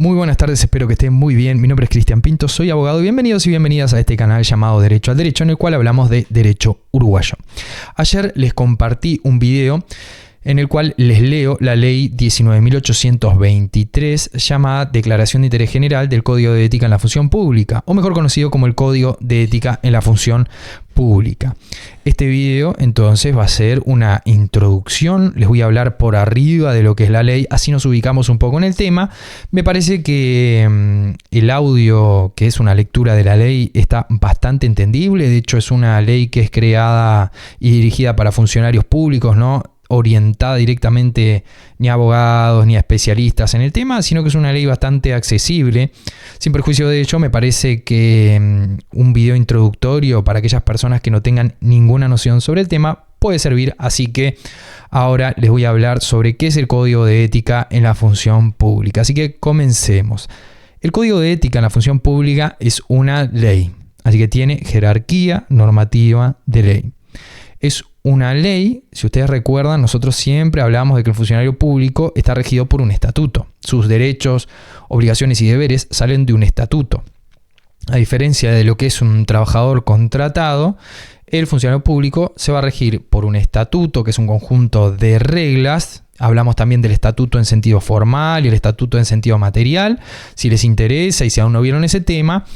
Muy buenas tardes, espero que estén muy bien. Mi nombre es Cristian Pinto, soy abogado y bienvenidos y bienvenidas a este canal llamado Derecho al Derecho, en el cual hablamos de derecho uruguayo. Ayer les compartí un video en el cual les leo la ley 19.823 llamada Declaración de Interés General del Código de Ética en la Función Pública, o mejor conocido como el Código de Ética en la Función Pública. Este video entonces va a ser una introducción, les voy a hablar por arriba de lo que es la ley, así nos ubicamos un poco en el tema. Me parece que el audio, que es una lectura de la ley, está bastante entendible. De hecho, es una ley que es creada y dirigida para funcionarios públicos, no orientada directamente ni a abogados ni a especialistas en el tema, sino que es una ley bastante accesible. Sin perjuicio de ello, me parece que un video introductorio para aquellas personas que no tengan ninguna noción sobre el tema puede servir, así que ahora les voy a hablar sobre qué es el Código de Ética en la Función Pública. Así que comencemos. El Código de Ética en la Función Pública es una ley, así que tiene jerarquía normativa de ley. Es una ley, si ustedes recuerdan, nosotros siempre hablamos de que el funcionario público está regido por un estatuto. Sus derechos, obligaciones y deberes salen de un estatuto. A diferencia de lo que es un trabajador contratado, el funcionario público se va a regir por un estatuto, que es un conjunto de reglas. Hablamos también del estatuto en sentido formal y el estatuto en sentido material. Si les interesa y si aún no vieron ese tema,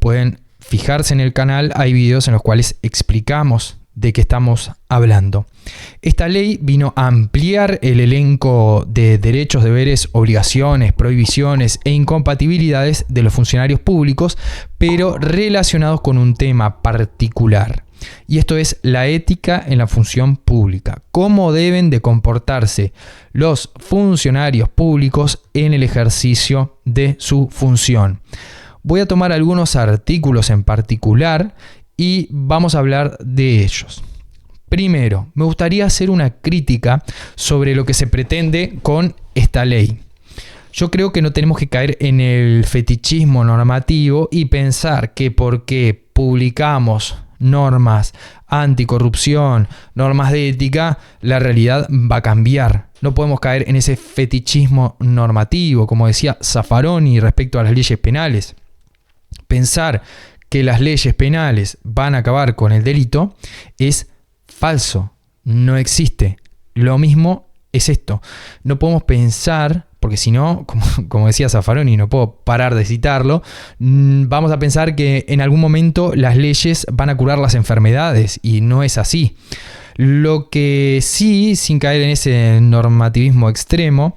pueden fijarse en el canal. Hay videos en los cuales explicamos de qué estamos hablando. Esta ley vino a ampliar el elenco de derechos, deberes, obligaciones, prohibiciones e incompatibilidades de los funcionarios públicos, pero relacionados con un tema particular. Y esto es la ética en la función pública. Cómo deben de comportarse los funcionarios públicos en el ejercicio de su función. Voy a tomar algunos artículos en particular y vamos a hablar de ellos. Primero, me gustaría hacer una crítica sobre lo que se pretende con esta ley. Yo creo que no tenemos que caer en el fetichismo normativo y pensar que porque publicamos normas anticorrupción, normas de ética, la realidad va a cambiar. No podemos caer en ese fetichismo normativo, como decía Zaffaroni respecto a las leyes penales. Pensar que las leyes penales van a acabar con el delito es falso, no existe. Lo mismo es esto. No podemos pensar, porque si no, como decía Zaffaroni, no puedo parar de citarlo, vamos a pensar que en algún momento las leyes van a curar las enfermedades y no es así. Lo que sí, sin caer en ese normativismo extremo,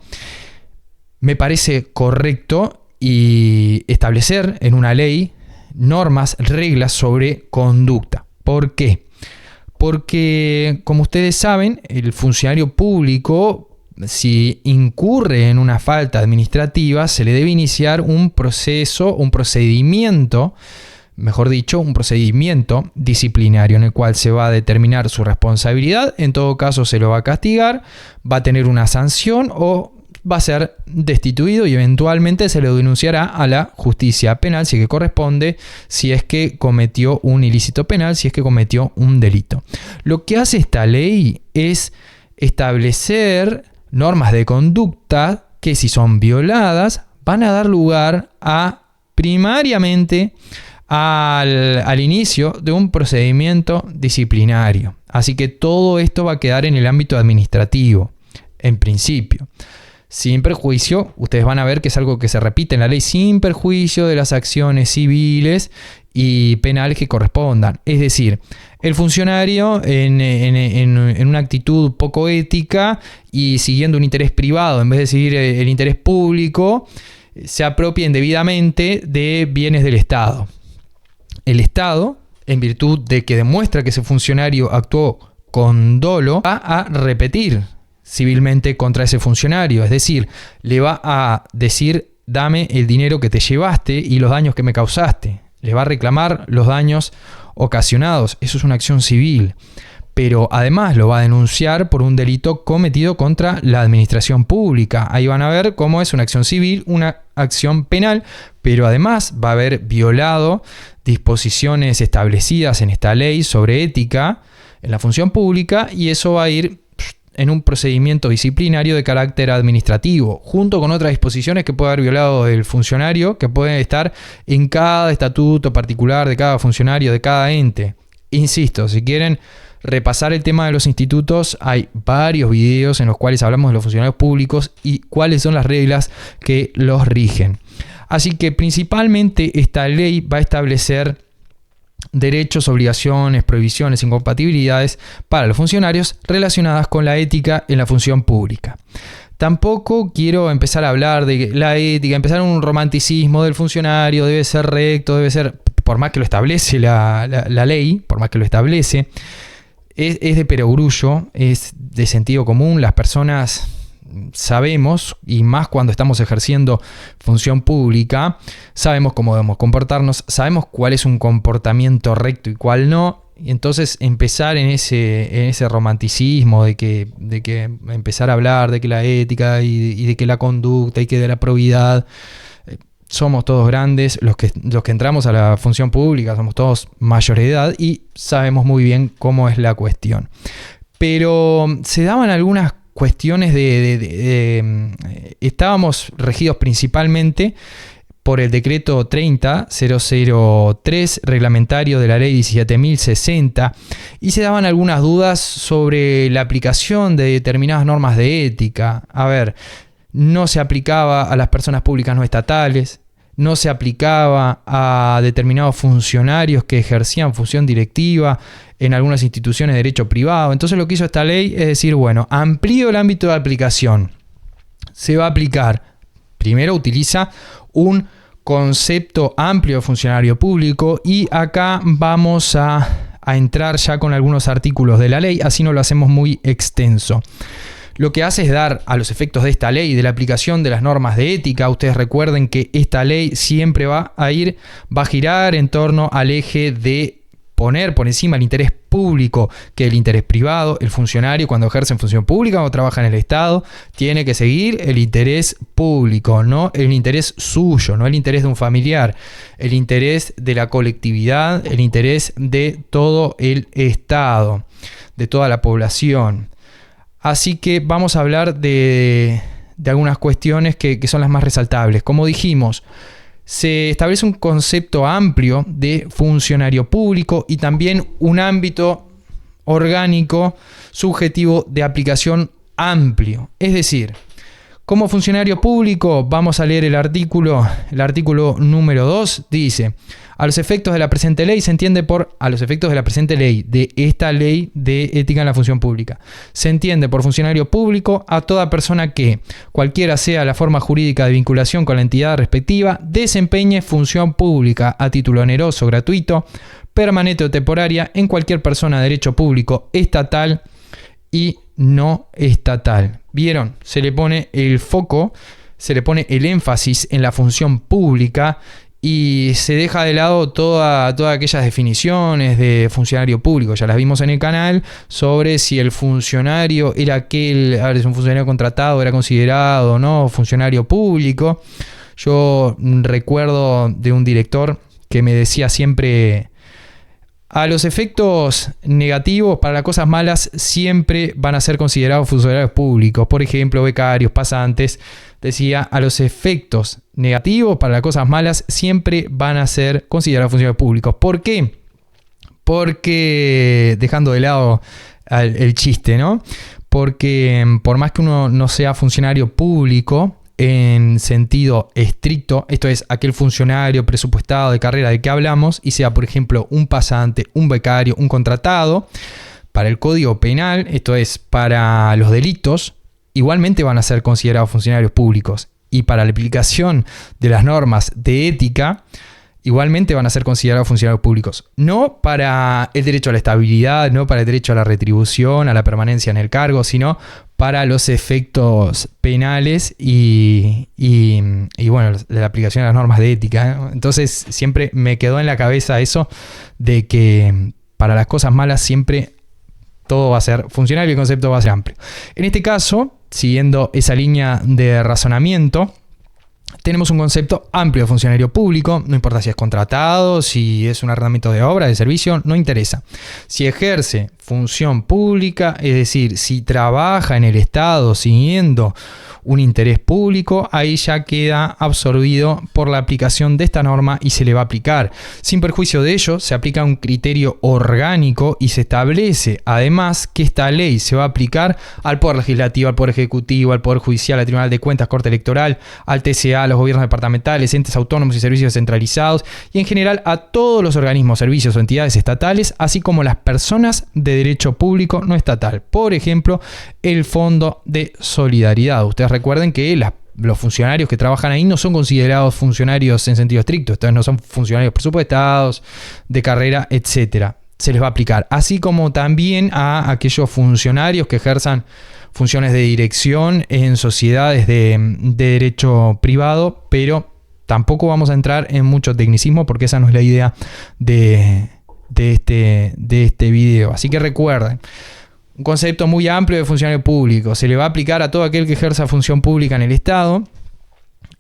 me parece correcto y establecer en una ley normas, reglas sobre conducta. ¿Por qué? Porque, como ustedes saben, el funcionario público, si incurre en una falta administrativa, se le debe iniciar un procedimiento disciplinario en el cual se va a determinar su responsabilidad. En todo caso, se lo va a castigar, va a tener una sanción o va a ser destituido y eventualmente se le denunciará a la justicia penal si es que corresponde, si es que cometió un ilícito penal, si es que cometió un delito. Lo que hace esta ley es establecer normas de conducta que, si son violadas, van a dar lugar a primariamente al inicio de un procedimiento disciplinario. Así que todo esto va a quedar en el ámbito administrativo, en principio. Sin perjuicio, ustedes van a ver que es algo que se repite en la ley, sin perjuicio de las acciones civiles y penales que correspondan. Es decir, el funcionario en una actitud poco ética y siguiendo un interés privado en vez de seguir el interés público, se apropia indebidamente de bienes del Estado. El Estado, en virtud de que demuestra que ese funcionario actuó con dolo, va a repetir civilmente contra ese funcionario, es decir, le va a decir: dame el dinero que te llevaste y los daños que me causaste. Le va a reclamar los daños ocasionados. Eso es una acción civil. Pero además lo va a denunciar por un delito cometido contra la administración pública. Ahí van a ver cómo es una acción civil, una acción penal, pero además va a haber violado disposiciones establecidas en esta ley sobre ética en la función pública, y eso va a ir en un procedimiento disciplinario de carácter administrativo, junto con otras disposiciones que puede haber violado el funcionario, que pueden estar en cada estatuto particular de cada funcionario, de cada ente. Insisto, si quieren repasar el tema de los institutos, hay varios videos en los cuales hablamos de los funcionarios públicos y cuáles son las reglas que los rigen. Así que principalmente esta ley va a establecer derechos, obligaciones, prohibiciones, incompatibilidades para los funcionarios relacionadas con la ética en la función pública. Tampoco quiero empezar a hablar de la ética, empezar un romanticismo del funcionario, debe ser recto, debe ser, por más que lo establece la ley, por más que lo establece, es de perogrullo, es de sentido común. Las personas sabemos, y más cuando estamos ejerciendo función pública, sabemos cómo debemos comportarnos, sabemos cuál es un comportamiento recto y cuál no. Y entonces empezar en ese romanticismo de que empezar a hablar de que la ética y de que la conducta y que de la probidad, somos todos grandes, los que entramos a la función pública somos todos mayores de edad y sabemos muy bien cómo es la cuestión. Pero se daban algunas cuestiones estábamos regidos principalmente por el decreto 30.003 reglamentario de la ley 17.060 y se daban algunas dudas sobre la aplicación de determinadas normas de ética. A ver, no se aplicaba a las personas públicas no estatales, no se aplicaba a determinados funcionarios que ejercían función directiva en algunas instituciones de derecho privado. Entonces lo que hizo esta ley es decir, bueno, amplío el ámbito de aplicación. Se va a aplicar, primero utiliza un concepto amplio de funcionario público y acá vamos a entrar ya con algunos artículos de la ley, así no lo hacemos muy extenso. Lo que hace es dar a los efectos de esta ley, de la aplicación de las normas de ética. Ustedes recuerden que esta ley siempre va a girar en torno al eje de poner por encima el interés público que el interés privado. El funcionario, cuando ejerce en función pública o trabaja en el Estado, tiene que seguir el interés público, no el interés suyo, no el interés de un familiar, el interés de la colectividad, el interés de todo el Estado, de toda la población. Así que vamos a hablar de algunas cuestiones que son las más resaltables. Como dijimos, se establece un concepto amplio de funcionario público y también un ámbito orgánico subjetivo de aplicación amplio. Es decir, como funcionario público, vamos a leer el artículo número 2, dice: a los efectos de la presente ley se entiende a los efectos de la presente ley, de esta ley de ética en la función pública, se entiende por funcionario público a toda persona que, cualquiera sea la forma jurídica de vinculación con la entidad respectiva, desempeñe función pública a título oneroso, gratuito, permanente o temporaria en cualquier persona de derecho público estatal y no estatal. ¿Vieron? Se le pone el foco, se le pone el énfasis en la función pública y se deja de lado todas aquellas definiciones de funcionario público. Ya las vimos en el canal sobre si el funcionario era es un funcionario contratado, era considerado o no funcionario público. Yo recuerdo de un director que me decía siempre: a los efectos negativos, para las cosas malas, siempre van a ser considerados funcionarios públicos. Por ejemplo, becarios, pasantes. Decía, a los efectos negativos, para las cosas malas, siempre van a ser considerados funcionarios públicos. ¿Por qué? Porque, dejando de lado el chiste, ¿no? Porque por más que uno no sea funcionario público en sentido estricto, esto es, aquel funcionario presupuestado de carrera de que hablamos, y sea, por ejemplo, un pasante, un becario, un contratado, para el Código Penal, esto es, para los delitos, igualmente van a ser considerados funcionarios públicos. Y para la aplicación de las normas de ética, igualmente van a ser considerados funcionarios públicos. No para el derecho a la estabilidad, no para el derecho a la retribución, a la permanencia en el cargo, sino para los efectos penales y bueno, de la aplicación de las normas de ética, ¿no? Entonces siempre me quedó en la cabeza eso de que para las cosas malas siempre todo va a ser funcionario y el concepto va a ser amplio. En este caso, siguiendo esa línea de razonamiento, tenemos un concepto amplio de funcionario público, no importa si es contratado, si es un arrendamiento de obra, de servicio, no interesa. Si ejerce función pública, es decir, si trabaja en el Estado siguiendo un interés público, ahí ya queda absorbido por la aplicación de esta norma y se le va a aplicar. Sin perjuicio de ello, se aplica un criterio orgánico y se establece además que esta ley se va a aplicar al Poder Legislativo, al Poder Ejecutivo, al Poder Judicial, al Tribunal de Cuentas, Corte Electoral, al TCA, a los gobiernos departamentales, entes autónomos y servicios centralizados y en general a todos los organismos, servicios o entidades estatales, así como las personas de derecho público no estatal. Por ejemplo, el Fondo de Solidaridad. Ustedes recuerden que los funcionarios que trabajan ahí no son considerados funcionarios en sentido estricto, estos no son funcionarios presupuestados, de carrera, etcétera. Se les va a aplicar, así como también a aquellos funcionarios que ejerzan funciones de dirección en sociedades de derecho privado, pero tampoco vamos a entrar en mucho tecnicismo porque esa no es la idea de este video. Así que recuerden, un concepto muy amplio de funcionario público. Se le va a aplicar a todo aquel que ejerza función pública en el Estado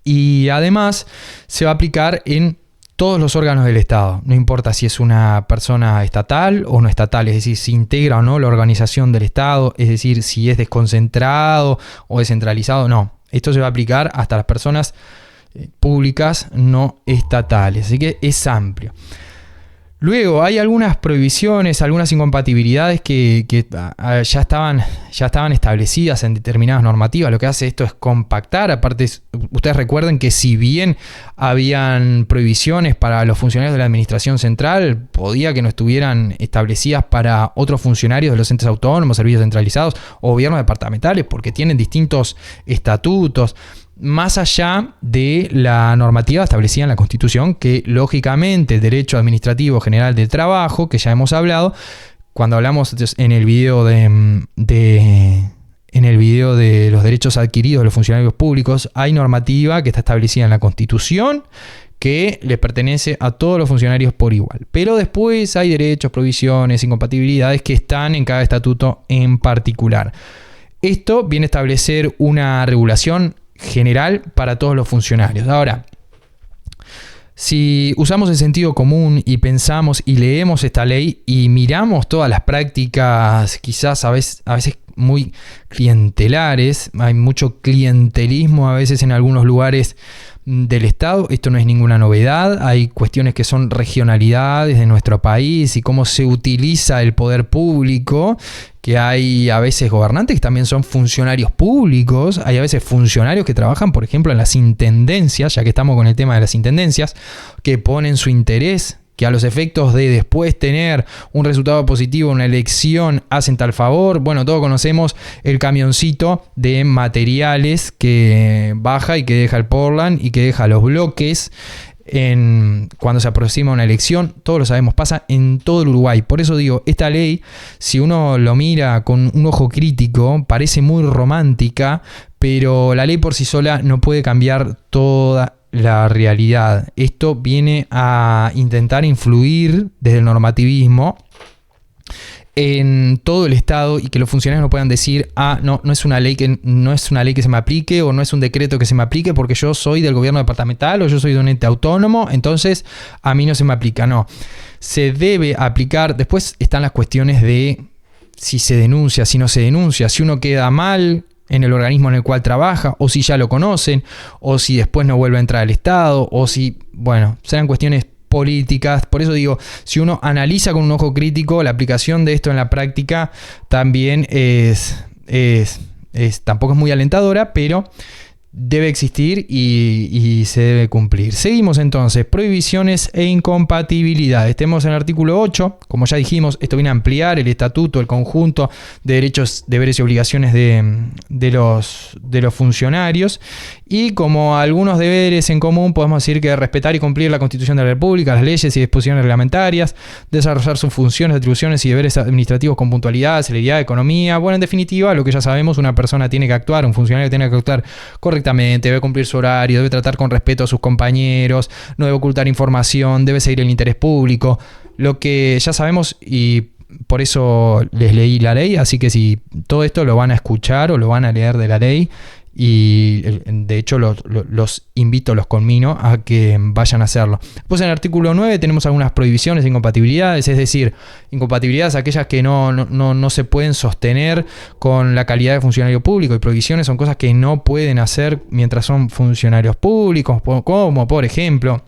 y además se va a aplicar en todos los órganos del Estado. No importa si es una persona estatal o no estatal, es decir, si integra o no la organización del Estado, es decir, si es desconcentrado o descentralizado, no. Esto se va a aplicar hasta las personas públicas no estatales. Así que es amplio. Luego hay algunas prohibiciones, algunas incompatibilidades que ya estaban establecidas en determinadas normativas. Lo que hace esto es compactar. Aparte, ustedes recuerden que si bien habían prohibiciones para los funcionarios de la administración central, podía que no estuvieran establecidas para otros funcionarios de los entes autónomos, servicios centralizados o gobiernos departamentales, porque tienen distintos estatutos. Más allá de la normativa establecida en la Constitución, que lógicamente el derecho administrativo general del trabajo, que ya hemos hablado, cuando hablamos en el video de los derechos adquiridos de los funcionarios públicos, hay normativa que está establecida en la Constitución que le pertenece a todos los funcionarios por igual. Pero después hay derechos, provisiones, incompatibilidades que están en cada estatuto en particular. Esto viene a establecer una regulación general para todos los funcionarios. Ahora, si usamos el sentido común y pensamos y leemos esta ley y miramos todas las prácticas quizás a veces muy clientelares, hay mucho clientelismo a veces en algunos lugares del Estado, esto no es ninguna novedad, hay cuestiones que son regionalidades de nuestro país y cómo se utiliza el poder público, que hay a veces gobernantes que también son funcionarios públicos, hay a veces funcionarios que trabajan, por ejemplo, en las intendencias, ya que estamos con el tema de las intendencias, que ponen su interés, que a los efectos de después tener un resultado positivo en una elección hacen tal favor. Bueno, todos conocemos el camioncito de materiales que baja y que deja el Portland y que deja los bloques cuando se aproxima una elección. Todos lo sabemos, pasa en todo el Uruguay. Por eso digo, esta ley, si uno lo mira con un ojo crítico, parece muy romántica, pero la ley por sí sola no puede cambiar toda la realidad. Esto viene a intentar influir desde el normativismo en todo el Estado y que los funcionarios no puedan decir, no es una ley que se me aplique o no es un decreto que se me aplique porque yo soy del gobierno departamental o yo soy de un ente autónomo, entonces a mí no se me aplica. No, se debe aplicar. Después están las cuestiones de si se denuncia, si no se denuncia, si uno queda mal en el organismo en el cual trabaja, o si ya lo conocen, o si después no vuelve a entrar al Estado, o si, bueno, serán cuestiones políticas. Por eso digo, si uno analiza con un ojo crítico, la aplicación de esto en la práctica también tampoco es muy alentadora, pero debe existir y se debe cumplir. Seguimos entonces, prohibiciones e incompatibilidades. Tenemos en el artículo 8, como ya dijimos, esto viene a ampliar el estatuto, el conjunto de derechos, deberes y obligaciones de los funcionarios. Y como algunos deberes en común, podemos decir que respetar y cumplir la Constitución de la República, las leyes y disposiciones reglamentarias, desarrollar sus funciones, atribuciones y deberes administrativos con puntualidad, celeridad, economía. Bueno, en definitiva, lo que ya sabemos, una persona tiene que actuar, un funcionario tiene que actuar correctamente, debe cumplir su horario, debe tratar con respeto a sus compañeros, no debe ocultar información, debe seguir el interés público. Lo que ya sabemos y por eso les leí la ley, así que si todo esto lo van a escuchar o lo van a leer de la ley y de hecho los invito, los conmino a que vayan a hacerlo. Pues en el artículo 9 tenemos algunas prohibiciones e incompatibilidades, es decir, incompatibilidades aquellas que no se pueden sostener con la calidad de funcionario público, y prohibiciones son cosas que no pueden hacer mientras son funcionarios públicos, como por ejemplo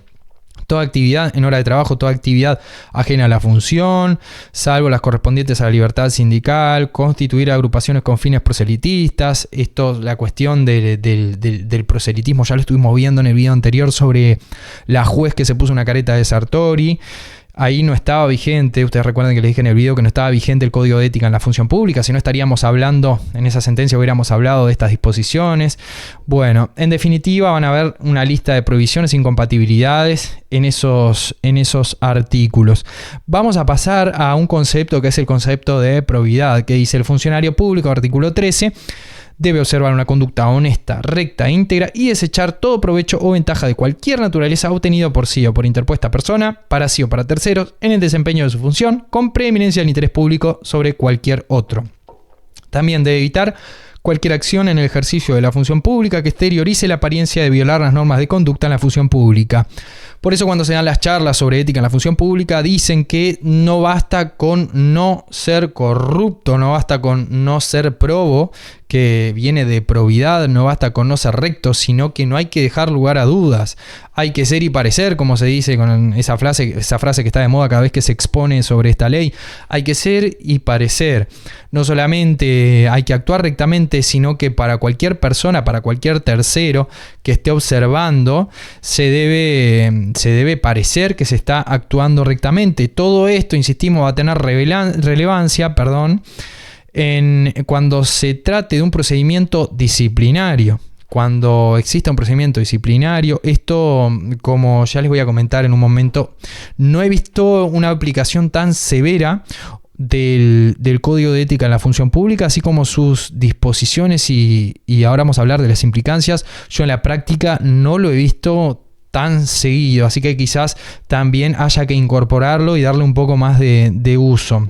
toda actividad en hora de trabajo, toda actividad ajena a la función, salvo las correspondientes a la libertad sindical, constituir agrupaciones con fines proselitistas. Esto, la cuestión del proselitismo, ya lo estuvimos viendo en el video anterior sobre la juez que se puso una careta de Sartori. Ahí no estaba vigente, ustedes recuerdan que les dije en el video que no estaba vigente el código de ética en la función pública, si no estaríamos hablando, en esa sentencia hubiéramos hablado de estas disposiciones. Bueno, en definitiva van a ver una lista de prohibiciones e incompatibilidades en esos artículos. Vamos a pasar a un concepto que es el concepto de probidad, que dice: el funcionario público, artículo 13, debe observar una conducta honesta, recta e íntegra y desechar todo provecho o ventaja de cualquier naturaleza obtenido por sí o por interpuesta persona, para sí o para terceros, en el desempeño de su función, con preeminencia del interés público sobre cualquier otro. También debe evitar cualquier acción en el ejercicio de la función pública que exteriorice la apariencia de violar las normas de conducta en la función pública. Por eso, cuando se dan las charlas sobre ética en la función pública, dicen que no basta con no ser corrupto, no basta con no ser probo, que viene de probidad, no basta con no ser recto, sino que no hay que dejar lugar a dudas. Hay que ser y parecer, como se dice con esa frase que está de moda cada vez que se expone sobre esta ley. Hay que ser y parecer. No solamente hay que actuar rectamente, sino que para cualquier persona, para cualquier tercero que esté observando, se debe parecer que se está actuando rectamente. Todo esto, insistimos, va a tener relevancia, cuando se trate de un procedimiento disciplinario. Cuando exista un procedimiento disciplinario, esto, como ya les voy a comentar en un momento, no he visto una aplicación tan severa del Código de Ética en la Función Pública, así como sus disposiciones, y ahora vamos a hablar de las implicancias. Yo en la práctica no lo he visto tan seguido, así que quizás también haya que incorporarlo y darle un poco más de uso.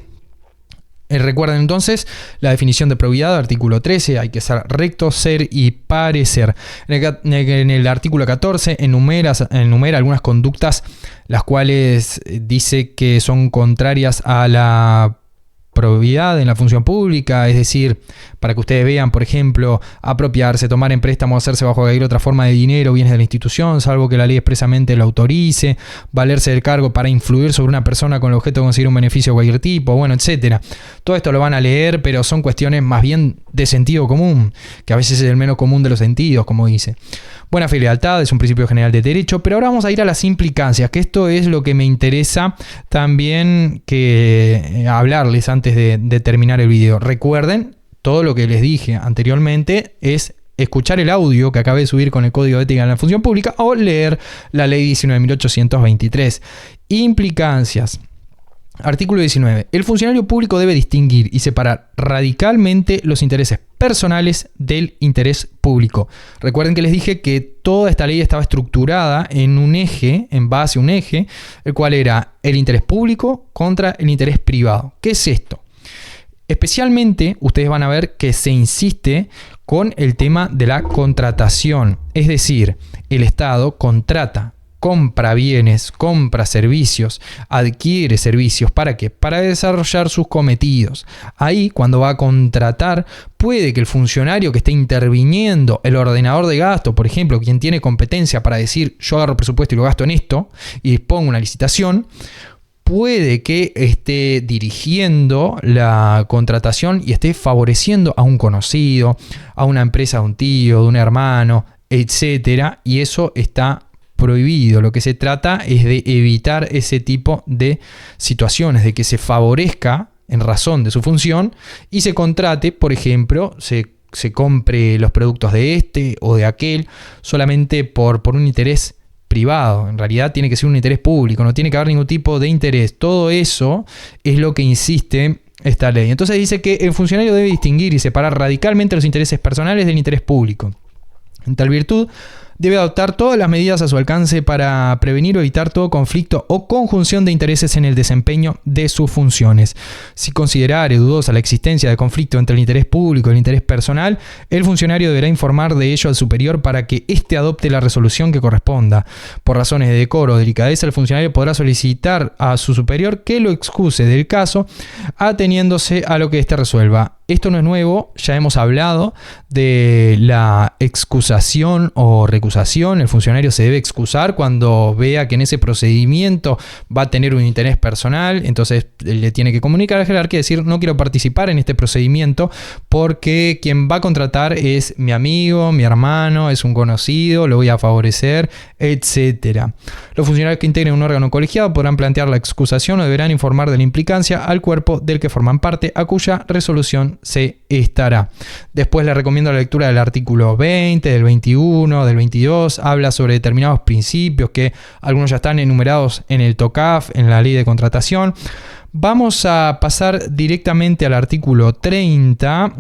Recuerden entonces la definición de probidad, artículo 13, hay que ser recto, ser y parecer. En el artículo 14 enumera algunas conductas las cuales dice que son contrarias a la probidad en la función pública, es decir, para que ustedes vean, por ejemplo, apropiarse, tomar en préstamo, hacerse bajo cualquier otra forma de dinero o bienes de la institución, salvo que la ley expresamente lo autorice, valerse del cargo para influir sobre una persona con el objeto de conseguir un beneficio de cualquier tipo, bueno, etcétera. Todo esto lo van a leer, pero son cuestiones más bien de sentido común, que a veces es el menos común de los sentidos, como dice. Buena fe y lealtad es un principio general de derecho, pero ahora vamos a ir a las implicancias, que esto es lo que me interesa también que hablarles antes de terminar el video. Recuerden, todo lo que les dije anteriormente es escuchar el audio que acabé de subir con el Código de Ética en la Función Pública o leer la Ley 19.823. Implicancias. Artículo 19. El funcionario público debe distinguir y separar radicalmente los intereses personales del interés público. Recuerden que les dije que toda esta ley estaba estructurada en un eje, en base a un eje, el cual era el interés público contra el interés privado. ¿Qué es esto? Especialmente ustedes van a ver que se insiste con el tema de la contratación. Es decir, el Estado compra bienes, compra servicios, adquiere servicios. ¿Para qué? Para desarrollar sus cometidos. Ahí, cuando va a contratar, puede que el funcionario que esté interviniendo, el ordenador de gasto, por ejemplo, quien tiene competencia para decir yo agarro presupuesto y lo gasto en esto y pongo una licitación, puede que esté dirigiendo la contratación y esté favoreciendo a un conocido, a una empresa de un tío, de un hermano, etcétera, y eso está prohibido. Lo que se trata es de evitar ese tipo de situaciones, de que se favorezca en razón de su función y se contrate, por ejemplo, se compre los productos de este o de aquel solamente por un interés privado. En realidad tiene que ser un interés público, no tiene que haber ningún tipo de interés. Todo eso es lo que insiste esta ley. Entonces dice que el funcionario debe distinguir y separar radicalmente los intereses personales del interés público. En tal virtud, debe adoptar todas las medidas a su alcance para prevenir o evitar todo conflicto o conjunción de intereses en el desempeño de sus funciones. Si considerare dudosa la existencia de conflicto entre el interés público y el interés personal, el funcionario deberá informar de ello al superior para que éste adopte la resolución que corresponda. Por razones de decoro o delicadeza, el funcionario podrá solicitar a su superior que lo excuse del caso, ateniéndose a lo que éste resuelva. Esto no es nuevo, ya hemos hablado de la excusación o recusación. El funcionario se debe excusar cuando vea que en ese procedimiento va a tener un interés personal, entonces le tiene que comunicar al jerarca y decir: no quiero participar en este procedimiento porque quien va a contratar es mi amigo, mi hermano, es un conocido, lo voy a favorecer, etc. Los funcionarios que integren un órgano colegiado podrán plantear la excusación o deberán informar de la implicancia al cuerpo del que forman parte, a cuya resolución se estará. Después le recomiendo la lectura del artículo 20, del 21, del 22. Habla sobre determinados principios que algunos ya están enumerados en el TOCAF, en la ley de contratación. Vamos a pasar directamente al artículo 30,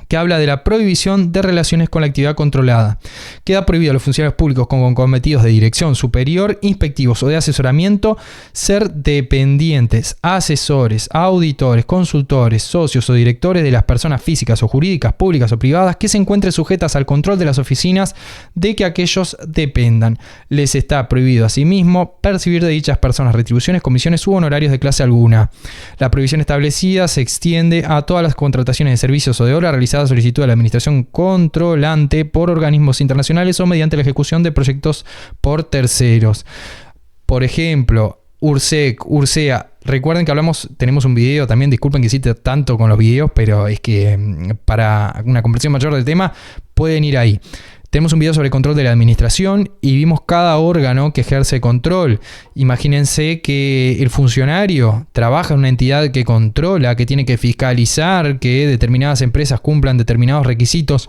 que habla de la prohibición de relaciones con la actividad controlada. Queda prohibido a los funcionarios públicos con cometidos de dirección superior, inspectivos o de asesoramiento ser dependientes, asesores, auditores, consultores, socios o directores de las personas físicas o jurídicas, públicas o privadas que se encuentren sujetas al control de las oficinas de que aquellos dependan. Les está prohibido asimismo percibir de dichas personas retribuciones, comisiones u honorarios de clase alguna. La prohibición establecida se extiende a todas las contrataciones de servicios o de obra realizadas a solicitud de la administración controlante por organismos internacionales o mediante la ejecución de proyectos por terceros. Por ejemplo, URSEC, URSEA. Recuerden que tenemos un video también, disculpen que cite tanto con los videos, pero es que para una comprensión mayor del tema pueden ir ahí. Tenemos un video sobre control de la administración y vimos cada órgano que ejerce control. Imagínense que el funcionario trabaja en una entidad que controla, que tiene que fiscalizar que determinadas empresas cumplan determinados requisitos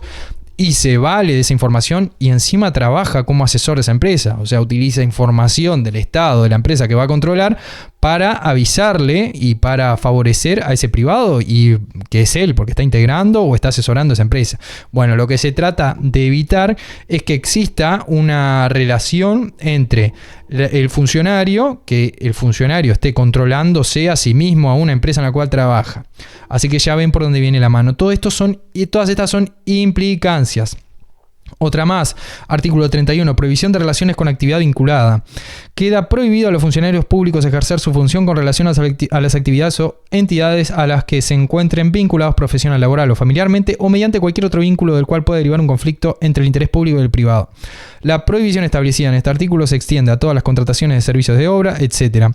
y se vale de esa información y encima trabaja como asesor de esa empresa. O sea, utiliza información del Estado, de la empresa que va a controlar, para avisarle y para favorecer a ese privado, y que es él, porque está integrando o está asesorando a esa empresa. Bueno, lo que se trata de evitar es que exista una relación entre el funcionario, que el funcionario esté controlándose a sí mismo a una empresa en la cual trabaja. Así que ya ven por dónde viene la mano. Todas estas son implicancias. Otra más, artículo 31, prohibición de relaciones con actividad vinculada. Queda prohibido a los funcionarios públicos ejercer su función con relación a las actividades o entidades a las que se encuentren vinculados profesional, laboral o familiarmente o mediante cualquier otro vínculo del cual pueda derivar un conflicto entre el interés público y el privado. La prohibición establecida en este artículo se extiende a todas las contrataciones de servicios de obra, etc.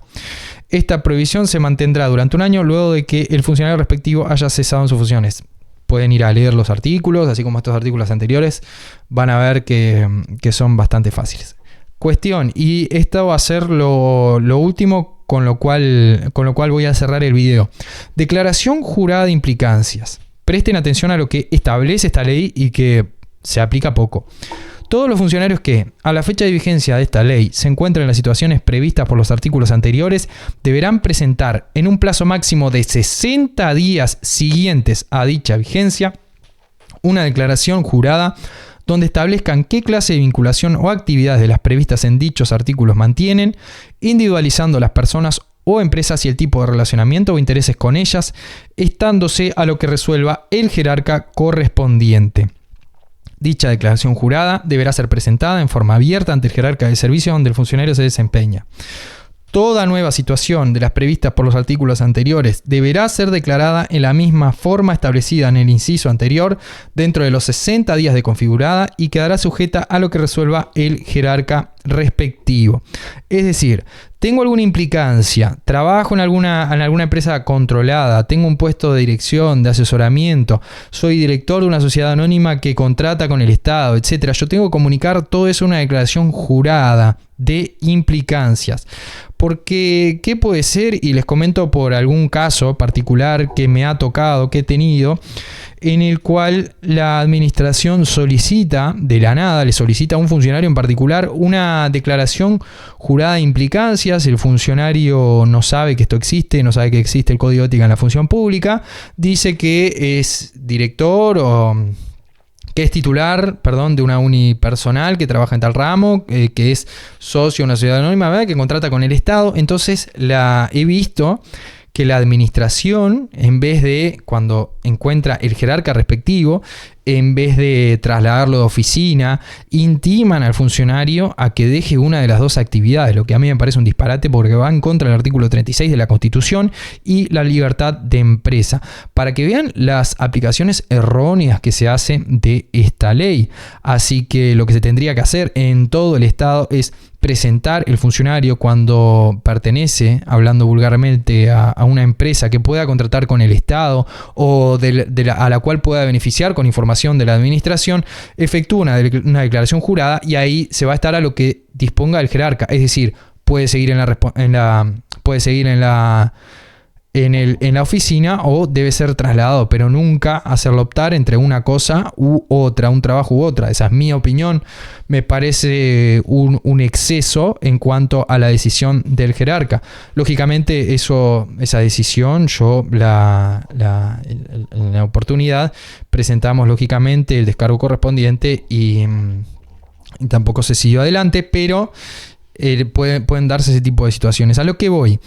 Esta prohibición se mantendrá durante un año luego de que el funcionario respectivo haya cesado en sus funciones. Pueden ir a leer los artículos, así como estos artículos anteriores, van a ver que son bastante fáciles. Cuestión, y esto va a ser lo último con lo cual voy a cerrar el video. Declaración jurada de implicancias. Presten atención a lo que establece esta ley y que se aplica poco. Todos los funcionarios que, a la fecha de vigencia de esta ley, se encuentran en las situaciones previstas por los artículos anteriores, deberán presentar en un plazo máximo de 60 días siguientes a dicha vigencia una declaración jurada donde establezcan qué clase de vinculación o actividades de las previstas en dichos artículos mantienen, individualizando las personas o empresas y el tipo de relacionamiento o intereses con ellas, estándose a lo que resuelva el jerarca correspondiente. Dicha declaración jurada deberá ser presentada en forma abierta ante el jerarca de servicio donde el funcionario se desempeña. Toda nueva situación de las previstas por los artículos anteriores deberá ser declarada en la misma forma establecida en el inciso anterior dentro de los 60 días de configurada y quedará sujeta a lo que resuelva el jerarca respectivo. Es decir, tengo alguna implicancia, trabajo en alguna empresa controlada, tengo un puesto de dirección, de asesoramiento, soy director de una sociedad anónima que contrata con el Estado, etc. Yo tengo que comunicar todo eso en una declaración jurada de implicancias. Porque, ¿qué puede ser? Y les comento por algún caso particular que me ha tocado, que he tenido, en el cual la administración solicita, de la nada, le solicita a un funcionario en particular una declaración jurada de implicancias. El funcionario no sabe que esto existe, no sabe que existe el Código de Ética en la Función Pública, dice que es director o que es titular, de una unipersonal que trabaja en tal ramo, que es socio de una sociedad anónima, ¿verdad?, que contrata con el Estado. Entonces he visto que la administración, en vez de, cuando encuentra el jerarca respectivo, en vez de trasladarlo de oficina, intiman al funcionario a que deje una de las dos actividades, lo que a mí me parece un disparate porque va en contra del artículo 36 de la Constitución y la libertad de empresa, para que vean las aplicaciones erróneas que se hacen de esta ley. Así que lo que se tendría que hacer en todo el Estado es presentar el funcionario cuando pertenece, hablando vulgarmente, a una empresa que pueda contratar con el Estado o a la cual pueda beneficiar con información de la administración, efectúa una declaración jurada y ahí se va a estar a lo que disponga el jerarca. Es decir, puede seguir en la oficina o debe ser trasladado, pero nunca hacerlo optar entre una cosa u otra, un trabajo u otra. Esa es mi opinión. Me parece un exceso en cuanto a la decisión del jerarca. Lógicamente, esa decisión, en la oportunidad presentamos lógicamente el descargo correspondiente y tampoco se siguió adelante, pero pueden darse ese tipo de situaciones. A lo que voy.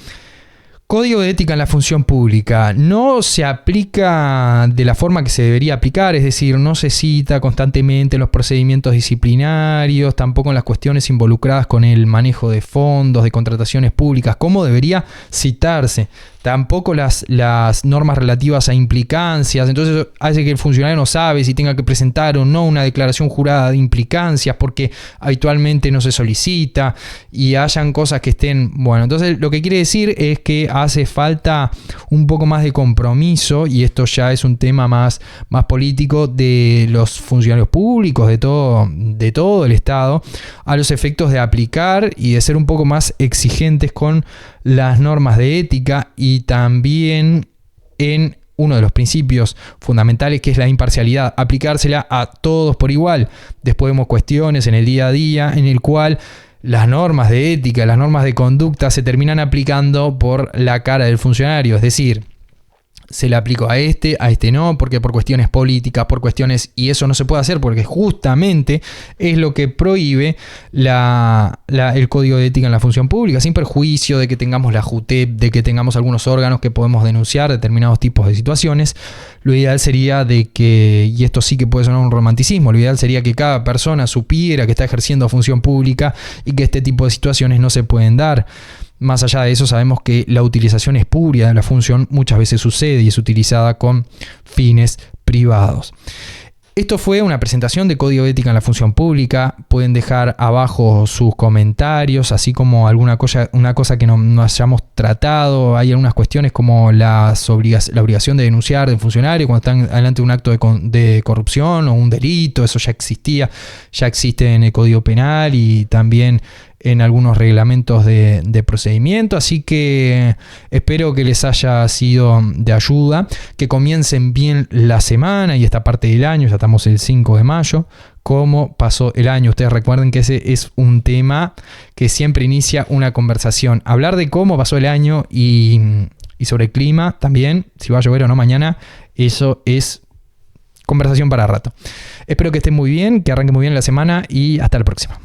Código de ética en la función pública no se aplica de la forma que se debería aplicar, es decir, no se cita constantemente en los procedimientos disciplinarios, tampoco en las cuestiones involucradas con el manejo de fondos, de contrataciones públicas, como debería citarse. Tampoco las normas relativas a implicancias, entonces hace que el funcionario no sabe si tenga que presentar o no una declaración jurada de implicancias porque habitualmente no se solicita y hayan cosas que estén... Bueno, entonces lo que quiere decir es que hace falta un poco más de compromiso, y esto ya es un tema más político, de los funcionarios públicos, de todo el Estado, a los efectos de aplicar y de ser un poco más exigentes con las normas de ética, y también en uno de los principios fundamentales, que es la imparcialidad, aplicársela a todos por igual. Después vemos cuestiones en el día a día en el cual las normas de ética, las normas de conducta se terminan aplicando por la cara del funcionario, es decir, se le aplicó a este no, porque por cuestiones políticas, y eso no se puede hacer porque justamente es lo que prohíbe el Código de Ética en la Función Pública, sin perjuicio de que tengamos la JUTEP, de que tengamos algunos órganos que podemos denunciar determinados tipos de situaciones. Lo ideal sería y esto sí que puede sonar un romanticismo, lo ideal sería que cada persona supiera que está ejerciendo función pública y que este tipo de situaciones no se pueden dar. Más allá de eso, sabemos que la utilización espuria de la función muchas veces sucede y es utilizada con fines privados. Esto fue una presentación de Código de Ética en la Función Pública. Pueden dejar abajo sus comentarios, así como una cosa que no hayamos tratado. Hay algunas cuestiones como la obligación de denunciar de un funcionario cuando están adelante de un acto de corrupción o un delito. Eso ya existe en el Código Penal y también en algunos reglamentos de procedimiento, así que espero que les haya sido de ayuda, que comiencen bien la semana y esta parte del año. Ya estamos el 5 de mayo, cómo pasó el año. Ustedes recuerden que ese es un tema que siempre inicia una conversación, hablar de cómo pasó el año y sobre el clima también, si va a llover o no mañana. Eso es conversación para rato. Espero que estén muy bien, que arranquen muy bien la semana y hasta la próxima.